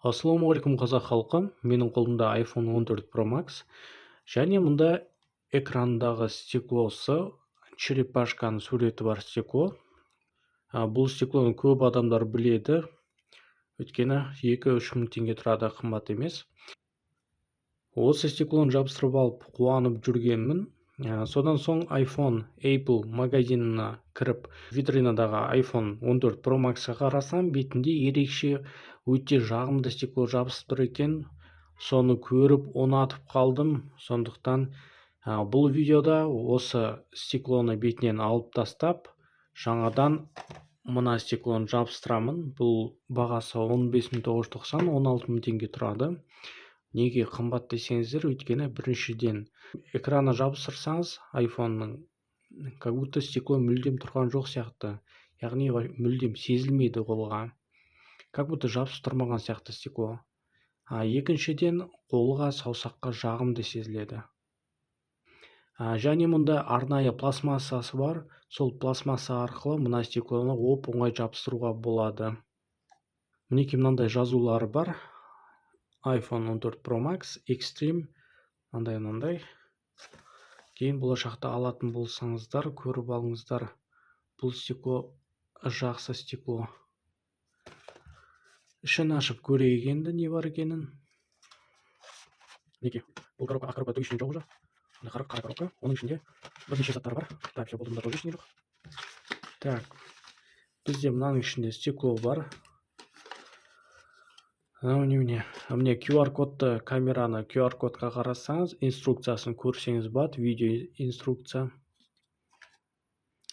Ассалаумағалейкум қазақ халқы. Менің қолымда iPhone 14 Pro Max және мұнда экрандағы стеклосы черепашканың суреті бар стекло. Бұл стеклоны көп адамдар біледі, өйткені 2-3 мың теңге тұрады, қымбат емес. Осы стеклоны жабыстырып алып қуанып жүргенмін. Содан соң Apple магазинына кіріп, витринадағы iPhone 14 Pro Max-ға қарасам, бетінде ерекше өте жағымды стекло жабыстыр екен. Соны көріп ұнатып қалдым. Сондықтан бұл видеода осы стеклоны бетінен алып тастап, жаңадан мына стеклоны жабыстырамын. Бұл бағасы 15.990, 16 мың теңге тұрады. Неге қымбат десеңіздер, өйткені біріншіден экраны жабыстырсаңыз iPhone-ның как будто стекло мүлдем тұрған жоқ сияқты, яғни мүлдем сезілмейді қолға, как будто жабыстырмаған сияқты стекло. Екіншіден, қолға, саусаққа жағымды сезіледі. Және мұнда арнайы пластмассасы бар. Сол пластмасса арқылы мына стеклоны оп-оңай жабыстыруға болады. Мінекей мынандай жазулары бар: iPhone 14 Pro Max Extreme, мынандай. Кейін болашақта алатын болсаңыздар, көріп алыңыздар. Бұл стекло жақсы стекло. Ішін ашып көрейік енді не бар екенін. Мінекей, бұл коробка, ақ коробка түк ештеңе жоқ уже. Қара коробка, оның ішінде бірнеше заттар бар. Так, все, бұл тоже ештеңе жоқ. Так, бізде мынаның ішінде стекло бар. Міне QR-кодты, камераны QR-кодқа қарасаңыз, инструкциясын көрсеңіз болады, видео инструкция,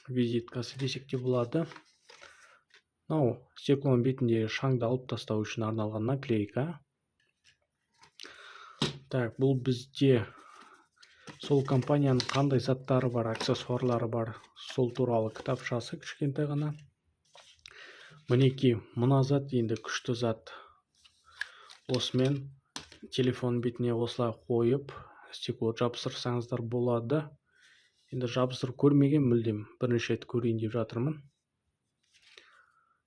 визиткасы десек те болады. Стеклоның бетінде шаңды алып тастау үшін арналған наклейка. Так, бұл бізде сол компанияның қандай заттары бар, аксессуарлары бар, сол туралы кітапшасы кішкентай ғана. Мінекей, мына зат енді күшті зат. Осымен телефон бетіне осылай қойып, стекло жабыстырсаңыздар болады. Енді жабыстырып көрмеген мүлдем, бірінші рет көрейін деп жатырмын.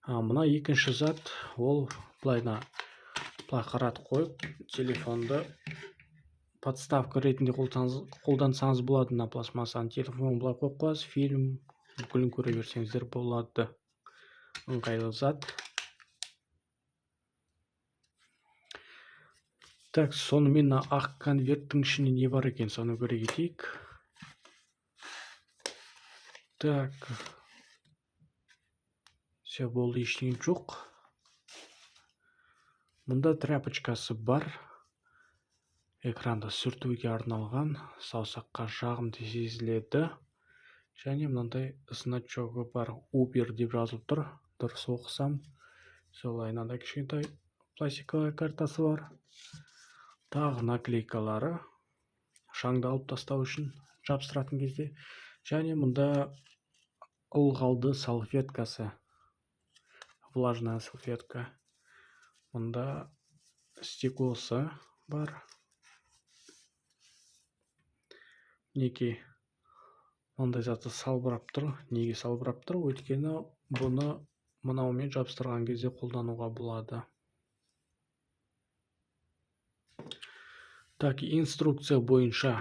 Мына екінші зат, ол былай қаратып қойып, телефонды подставка ретінде қолдансаңыз болады. Мына пластмассаны телефон былай қойып қойасыз, фильм бүкілін көре берсеңіздер болады. Ыңғайлы зат. Так, сонымен ақ конверттің ішінде не бар екен, соны көре кетейік. Так, все, болды, ештеңе жоқ. Мұнда тряпочкасы бар. Экранды сүртуге арналған, саусаққа жағымды сезіледі. Және мынандай значогы бар, Uber деп жазылып тұр. Дұрыс оқысам. Солай, мынандай кішкентай пластиковая картасы бар. Тағы наклейкалары, шаңды алып тастау үшін жабыстыратын кезде. Және мұнда ылғалды салфеткасы, влажная салфетка. Мұнда стеклосы бар. Неге мұндай заты салбырап тұр. Неге салбырап тұр? Өйткені бұны мынаумен жабыстырған кезде қолдануға болады. Так, инструкция бойынша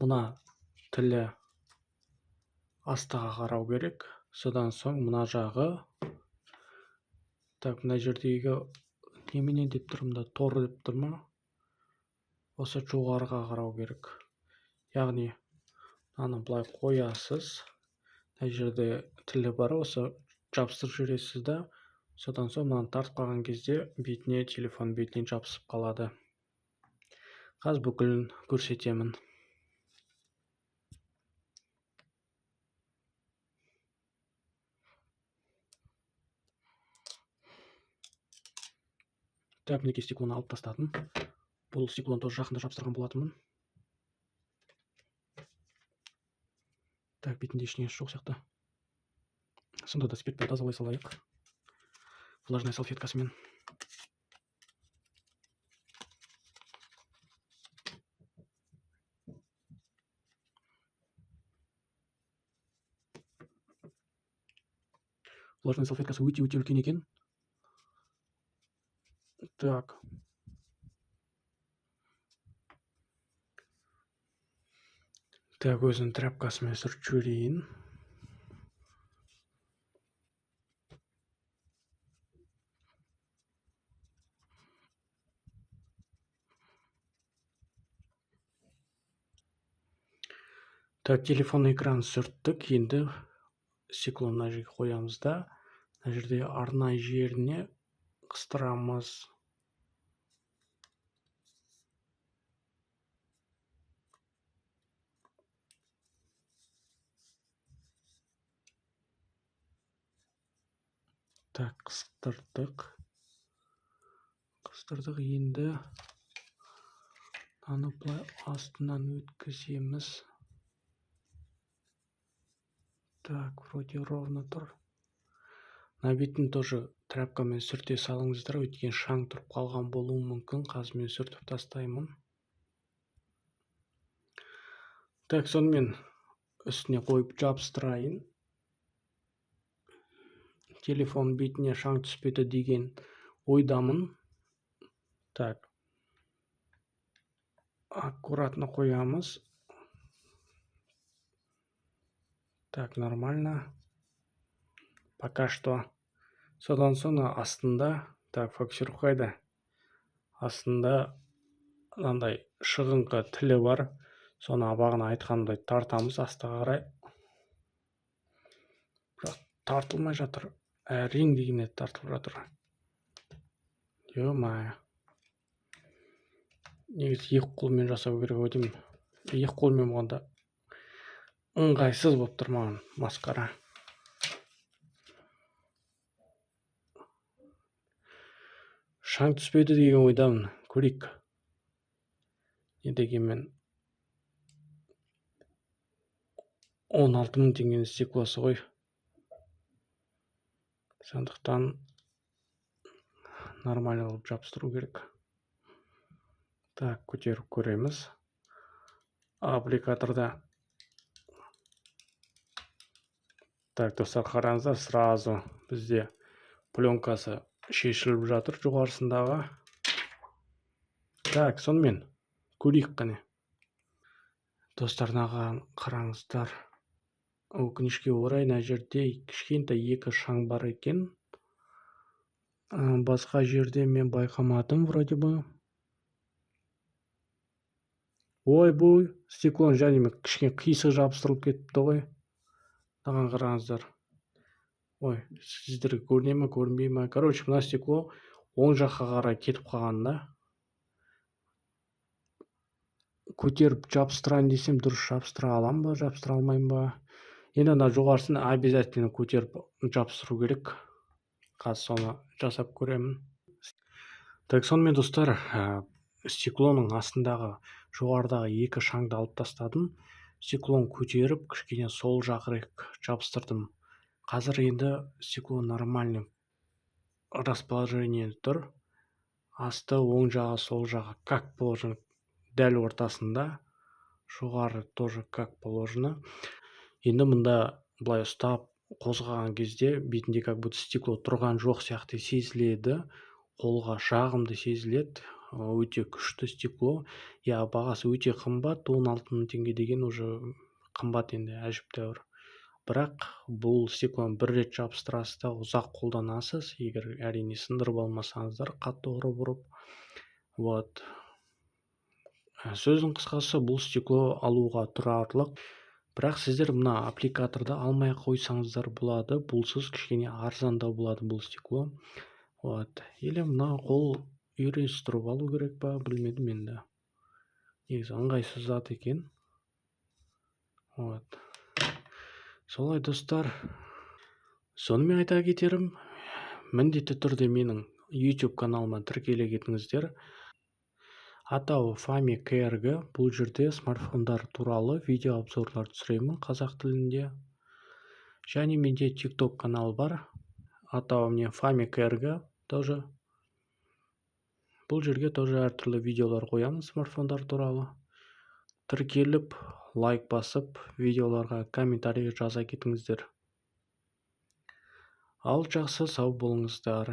мына тілі астыға қарау керек. Содан соң мына жағы. Так, мына жердегі немене деп тұрмда, тор деп тұрма. Осы жоғарыға қарау керек. Яғни, аны былай қоясыз. Мына жерде тілі бар, осы жабыстырып жүресіз да. Содан соң мынаны тартып қалған кезде бетіне, телефон бетіне жабысып қалады. Қазір бүкілін көрсетемін. Так, мінекей стеклоны алып тастадым. Бұл стеклоны тоже жақында жабыстырған болатынмын. Так, бетінде ештеңе жоқ сияқты. Сонда да спиртпен тазалай салайық. Влажной салфеткасымен. Влажной салфеткасы өте үлкен екен. Так. Так, өзінің тряпкасымен сүртіп жіберейін. Так, телефон экранын сүрттік. Енді стеклоны мына жерге қоямыз да, мына жерде арнайы жеріне қыстырамыз. Так, қыстырдық. Енді аны былай астынан өткіземіз. Так, вроде ровно тұр. Мына бетін тоже тряпкамен сүрте салыңыздар, өйткені шаң тұрып қалған болуы мүмкін. Қазір мен сүртіп тастаймын. Так, сонымен үстіне қойып жабыстырайын. Телефон бетіне шаң түспеді деген ойдамын. Так, аккуратно қоямыз. Так, нормально. Пока что. Содан соң астында, так, фокусировка қайда? Астында мынандай шығыңқы тілі бар. Соны бағана айтқандай тартамыз астыға қарай. Бірақ тартылмай жатыр. Әрең дегенде тартылып жатыр. Ё-мае. Негізі екі қолмен жасау керек ау деймін. Екі қолмен болғанда ыңғайсыз болып тұр маған масқара. Шаң түспеді деген ойдамын. Көрейік. Не дегенмен 16.000 теңгенің стеклосы ғой. Сондықтан нормально болып жабыстыру керек. Так, көтеріп көреміз. Аппликаторда. Так, достар, қараңыздар, сразу бізде пленкасы шешіліп жатыр жоғарысындағы. Так, сонымен көрейік қане. Достар, қараңыздар. Өкінішке орай мына жерде кішкентай екі шаң бар екен. Басқа жерде мен байқамадым вроде бы. Ой, бұл стеклон және кішкене қисық жабыстырылып кетіпті ғой. Маған қараңыздар. Ой, сіздерге көріне ме, көрінбей ме? Короче, мына стекло оң жаққа қарай кетіп қалған да. Көтеріп жабыстырайын десем, дұрыс жабыстыра алам ба, жабыстыра алмайым ба? Енді ана жоғарысын обязательно көтеріп жабыстыру керек. Қазір соны жасап көремін. Так, сонымен достар, стеклоның астындағы жоғарыдағы екі шаңды алып тастадым. Стеклон көтеріп, кішкене сол жақырек жабыстырдым. Қазір енді стекло нормальный расположение тұр. Асты оң жағы, сол жағы как положено, дәл ортасында. Жоғары тоже как положено. Енді мұнда былай ұстап қозғаған кезде бетінде как будто стекло тұрған жоқ сияқты сезіледі. Қолға жағымды сезіледі. Өте күшті стекло. Я, бағасы өте қымбат. 16.000 теңге деген уже қымбат енді, әжептәуір. Бірақ бұл стеклоны бір рет жабыстырасыз да ұзақ қолданасыз. Егер әрине сындырып алмасаңыздар, қатты ұрып. Вот. Сөздің қысқасы, бұл стекло алуға тұрарлық. Бірақ сіздер мына аппликаторды алмай қойсаңыздар болады. Бұлсыз кішкене арзандау болады бұл стекло. Вот. Или мына қол үйреністіріп алу керек па, білмедім енді. Негізі ыңғайсыз зат екен. Вот. Солай достар. Сонымен айта кетерім, міндетті түрде менің YouTube каналыма тіркеле кетіңіздер. Атауы Fami KRG. Бұл жерде смартфондар туралы видео обзорлар түсіремін қазақ тілінде. Және менде TikTok канал бар. Атауы мне Fami KRG тоже. Бұл жерге тоже әртүрлі видеолар қоямын смартфондар туралы. Тіркеліп, лайк басып, видеоларға комментарий жаза кетіңіздер. Ал жақсы, сау болыңыздар.